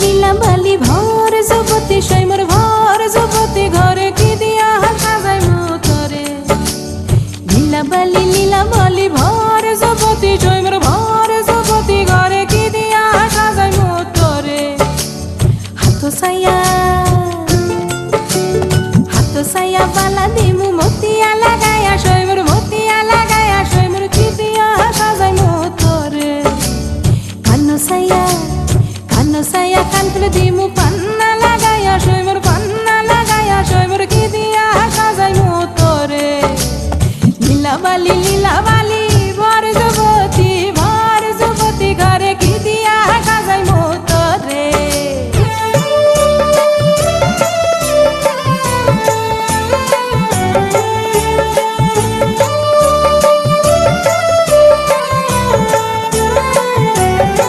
লীলা বালি ভর যুবতী সৈমর ভর যুবতী ঘরে কি দিয়া সাজাই মতরে লীলা বালি ভর যুবতী সৈমর ভর যুবতী ঘরে কি দিয়া সাজাই মতরে হাত সায়া বালা দিমু মতিয়া লাগায়া সৈমর মতিয়া লাগায়া সৈমর কি দিয়া সাজাই মতরে কানো সায়া কান খুলে দিমু পান্না লাগায়া সৈমর পান্না লাগায়া সৈমর কি দিয়া সাজাই মতরে লীলা বালি